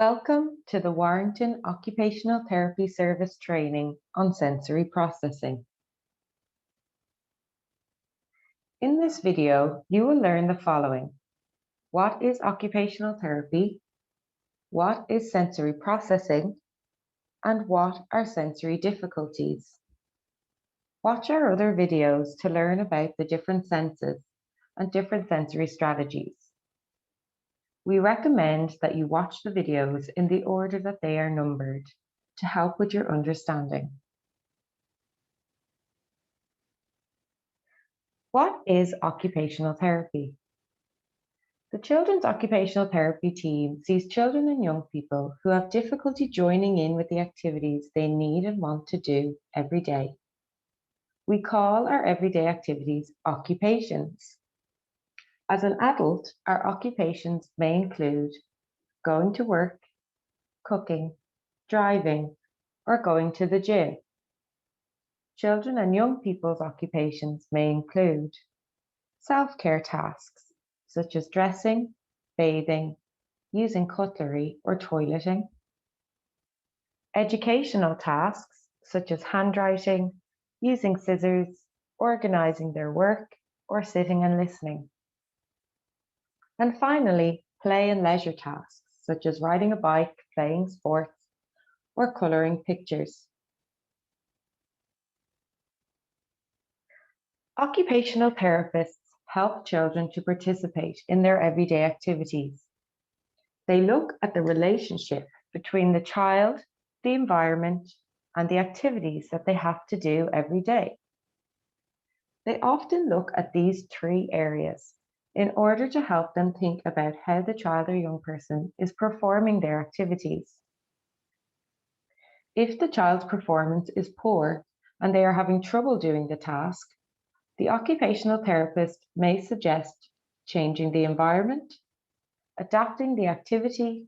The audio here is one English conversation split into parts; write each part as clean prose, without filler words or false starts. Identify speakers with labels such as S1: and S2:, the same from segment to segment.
S1: Welcome to the Warrington Occupational Therapy Service training on sensory processing. In this video, you will learn the following. What is occupational therapy? What is sensory processing? And what are sensory difficulties? Watch our other videos to learn about the different senses and different sensory strategies. We recommend that you watch the videos in the order that they are numbered to help with your understanding. What is occupational therapy? The Children's Occupational Therapy team sees children and young people who have difficulty joining in with the activities they need and want to do every day. We call our everyday activities occupations. As an adult, our occupations may include going to work, cooking, driving, or going to the gym. Children and young people's occupations may include self-care tasks, such as dressing, bathing, using cutlery, or toileting. Educational tasks, such as handwriting, using scissors, organizing their work, or sitting and listening. And finally, play and leisure tasks, such as riding a bike, playing sports, or coloring pictures. Occupational therapists help children to participate in their everyday activities. They look at the relationship between the child, the environment, and the activities that they have to do every day. They often look at these three areas in order to help them think about how the child or young person is performing their activities. If the child's performance is poor and they are having trouble doing the task, the occupational therapist may suggest changing the environment, adapting the activity,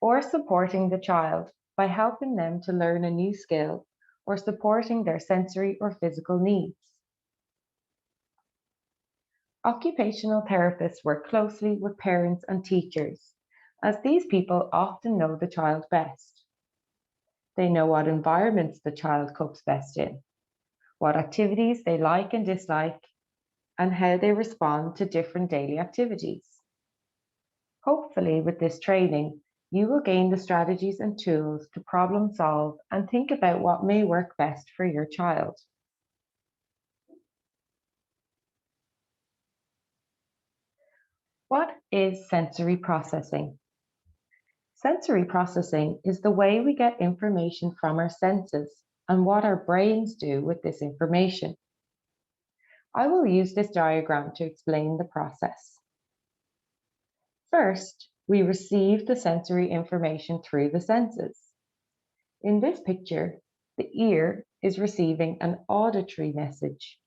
S1: or supporting the child by helping them to learn a new skill or supporting their sensory or physical needs. Occupational therapists work closely with parents and teachers, as these people often know the child best. They know what environments the child copes best in, what activities they like and dislike, and how they respond to different daily activities. Hopefully, with this training, you will gain the strategies and tools to problem solve and think about what may work best for your child. What is sensory processing? Sensory processing is the way we get information from our senses and what our brains do with this information. I will use this diagram to explain the process. First, we receive the sensory information through the senses. In this picture, the ear is receiving an auditory message.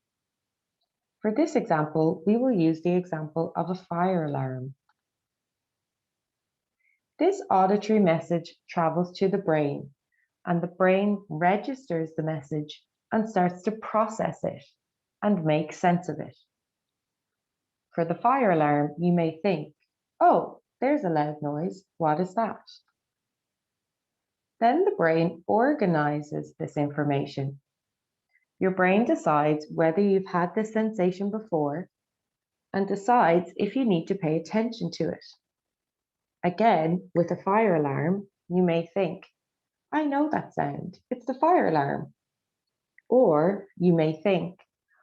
S1: For this example, we will use the example of a fire alarm. This auditory message travels to the brain, and the brain registers the message and starts to process it and make sense of it. For the fire alarm, you may think, oh, there's a loud noise. What is that? Then the brain organizes this information. Your brain decides whether you've had this sensation before and decides if you need to pay attention to it. Again, with a fire alarm, you may think, I know that sound. It's the fire alarm. Or you may think,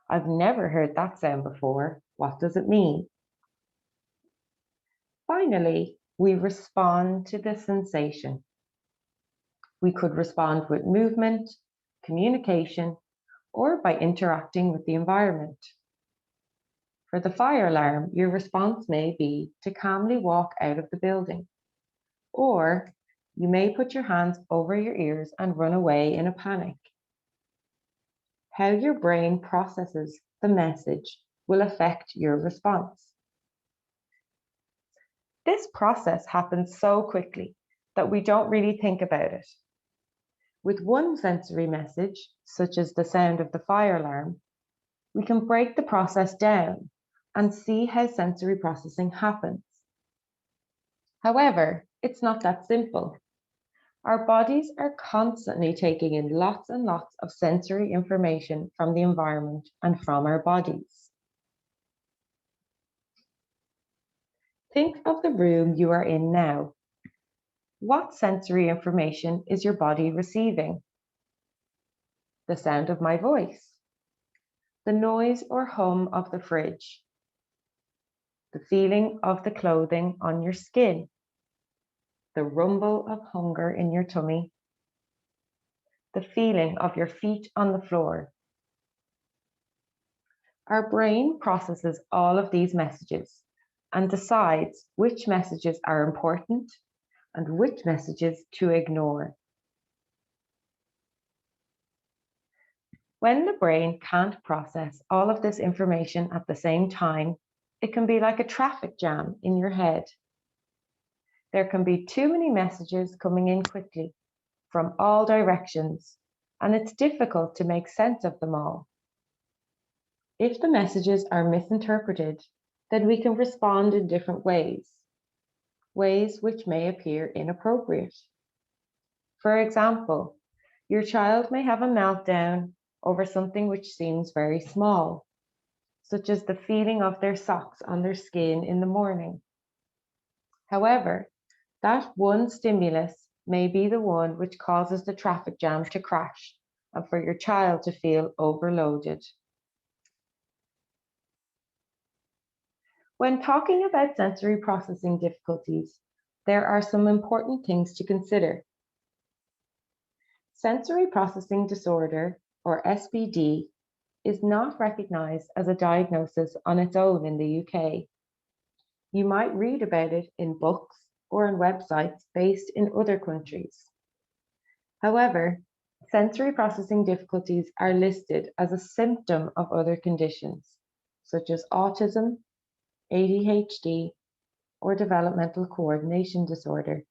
S1: I've never heard that sound before. What does it mean? Finally, we respond to the sensation. We could respond with movement, communication, or by interacting with the environment. For the fire alarm, your response may be to calmly walk out of the building, or you may put your hands over your ears and run away in a panic. How your brain processes the message will affect your response. This process happens so quickly that we don't really think about it. With one sensory message, such as the sound of the fire alarm, we can break the process down and see how sensory processing happens. However, It's not that simple. Our bodies are constantly taking in lots and lots of sensory information from the environment and from our bodies. Think of the room you are in now. What sensory information is your body receiving? The sound of my voice, the noise or hum of the fridge, the feeling of the clothing on your skin, the rumble of hunger in your tummy, the feeling of your feet on the floor. Our brain processes all of these messages and decides which messages are important and which messages to ignore. When the brain can't process all of this information at the same time, it can be like a traffic jam in your head. There can be too many messages coming in quickly from all directions, and it's difficult to make sense of them all. If the messages are misinterpreted, then we can respond in different ways which may appear inappropriate. For example, your child may have a meltdown over something which seems very small, such as the feeling of their socks on their skin in the morning. However, that one stimulus may be the one which causes the traffic jam to crash and for your child to feel overloaded. When talking about sensory processing difficulties, there are some important things to consider. Sensory processing disorder, or SPD, is not recognized as a diagnosis on its own in the UK. You might read about it in books or on websites based in other countries. However, sensory processing difficulties are listed as a symptom of other conditions, such as autism, ADHD, or developmental coordination disorder.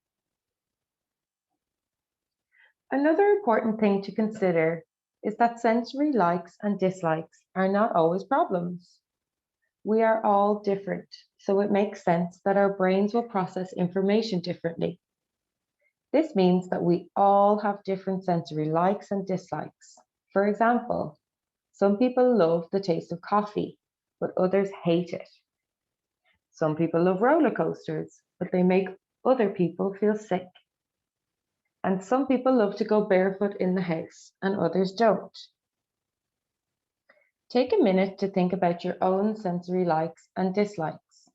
S1: Another important thing to consider is that sensory likes and dislikes are not always problems. We are all different, so it makes sense that our brains will process information differently. This means that we all have different sensory likes and dislikes. For example, some people love the taste of coffee, but others hate it. Some people love roller coasters, but they make other people feel sick. And some people love to go barefoot in the house, and others don't. Take a minute to think about your own sensory likes and dislikes.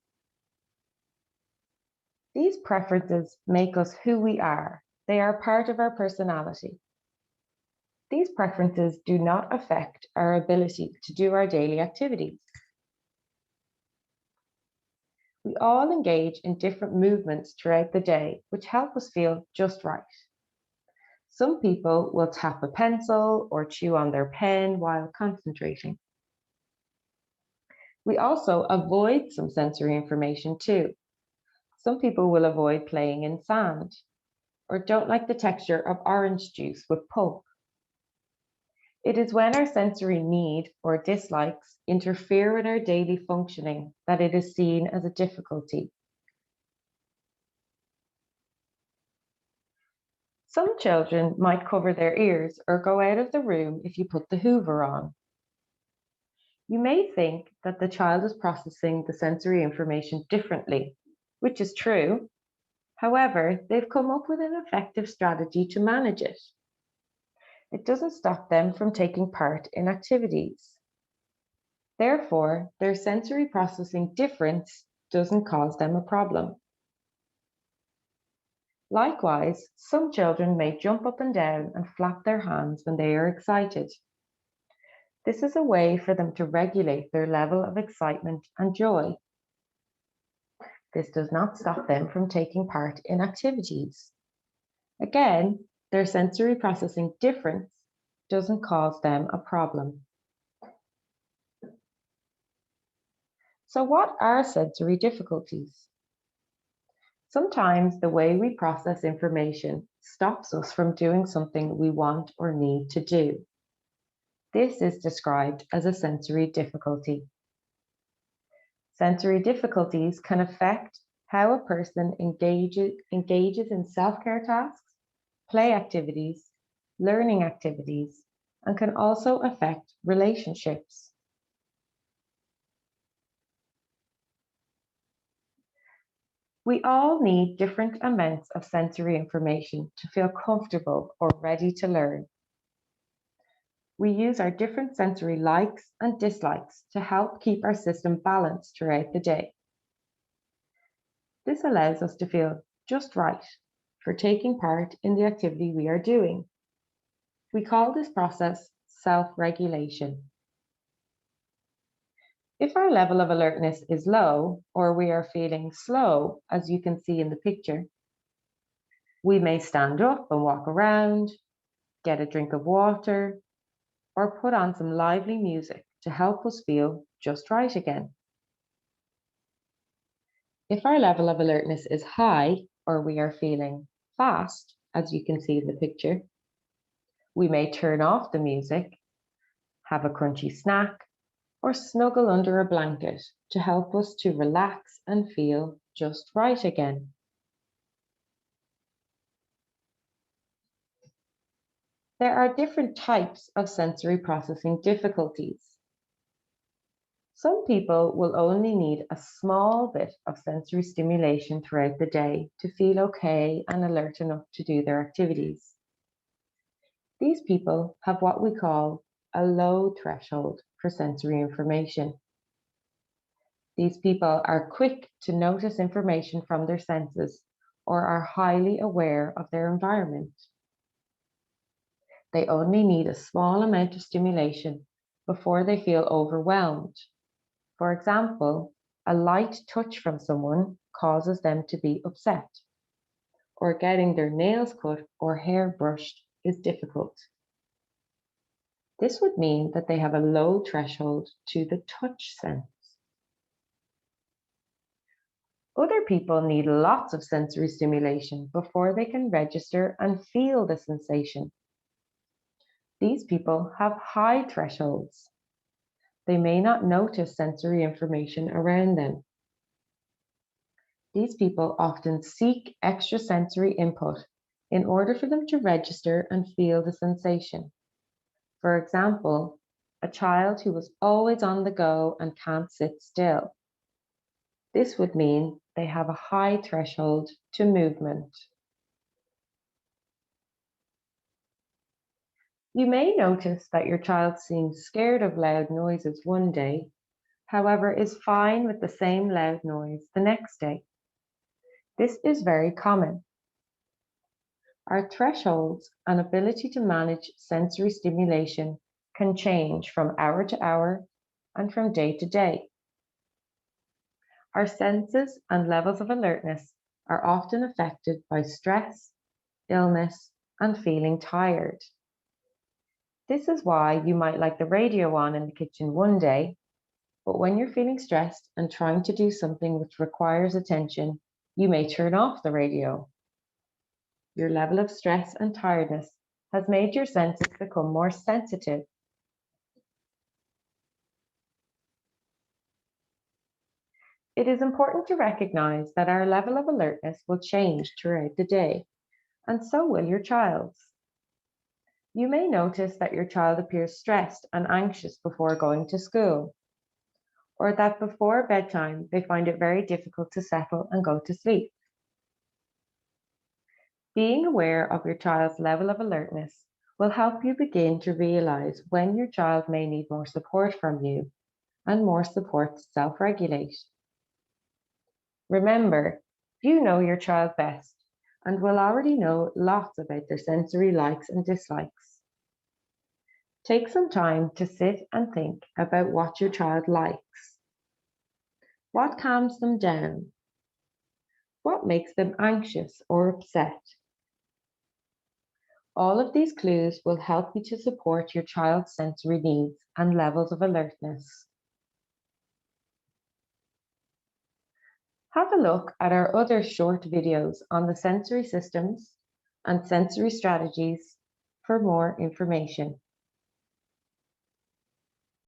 S1: These preferences make us who we are. They are part of our personality. These preferences do not affect our ability to do our daily activities. We all engage in different movements throughout the day, which help us feel just right. Some people will tap a pencil or chew on their pen while concentrating. We also avoid some sensory information too. Some people will avoid playing in sand or don't like the texture of orange juice with pulp. It is when our sensory need or dislikes interfere with our daily functioning that it is seen as a difficulty. Some children might cover their ears or go out of the room if you put the Hoover on. You may think that the child is processing the sensory information differently, which is true. However, they've come up with an effective strategy to manage it. It doesn't stop them from taking part in activities. Therefore, their sensory processing difference doesn't cause them a problem. Likewise, some children may jump up and down and flap their hands when they are excited. This is a way for them to regulate their level of excitement and joy. This does not stop them from taking part in activities. Again, their sensory processing difference doesn't cause them a problem. So what are sensory difficulties? Sometimes the way we process information stops us from doing something we want or need to do. This is described as a sensory difficulty. Sensory difficulties can affect how a person engages in self-care tasks, play activities, learning activities, and can also affect relationships. We all need different amounts of sensory information to feel comfortable or ready to learn. We use our different sensory likes and dislikes to help keep our system balanced throughout the day. This allows us to feel just right for taking part in the activity we are doing. We call this process self-regulation. If our level of alertness is low, or we are feeling slow, as you can see in the picture, we may stand up and walk around, get a drink of water, or put on some lively music to help us feel just right again. If our level of alertness is high, or we are feeling fast, as you can see in the picture, we may turn off the music, have a crunchy snack, or snuggle under a blanket to help us to relax and feel just right again. There are different types of sensory processing difficulties. Some people will only need a small bit of sensory stimulation throughout the day to feel okay and alert enough to do their activities. These people have what we call a low threshold for sensory information. These people are quick to notice information from their senses or are highly aware of their environment. They only need a small amount of stimulation before they feel overwhelmed. For example, a light touch from someone causes them to be upset, or getting their nails cut or hair brushed is difficult. This would mean that they have a low threshold to the touch sense. Other people need lots of sensory stimulation before they can register and feel the sensation. These people have high thresholds. They may not notice sensory information around them. These people often seek extrasensory input in order for them to register and feel the sensation. For example, a child who is always on the go and can't sit still. This would mean they have a high threshold to movement. You may notice that your child seems scared of loud noises one day, however, is fine with the same loud noise the next day. This is very common. Our thresholds and ability to manage sensory stimulation can change from hour to hour and from day to day. Our senses and levels of alertness are often affected by stress, illness, and feeling tired. This is why you might like the radio on in the kitchen one day, but when you're feeling stressed and trying to do something which requires attention, you may turn off the radio. Your level of stress and tiredness has made your senses become more sensitive. It is important to recognize that our level of alertness will change throughout the day, and so will your child's. You may notice that your child appears stressed and anxious before going to school, or that before bedtime they find it very difficult to settle and go to sleep. Being aware of your child's level of alertness will help you begin to realize when your child may need more support from you and more support to self-regulate. Remember, you know your child best and will already know lots about their sensory likes and dislikes. Take some time to sit and think about what your child likes. What calms them down? What makes them anxious or upset? All of these clues will help you to support your child's sensory needs and levels of alertness. Have a look at our other short videos on the sensory systems and sensory strategies for more information.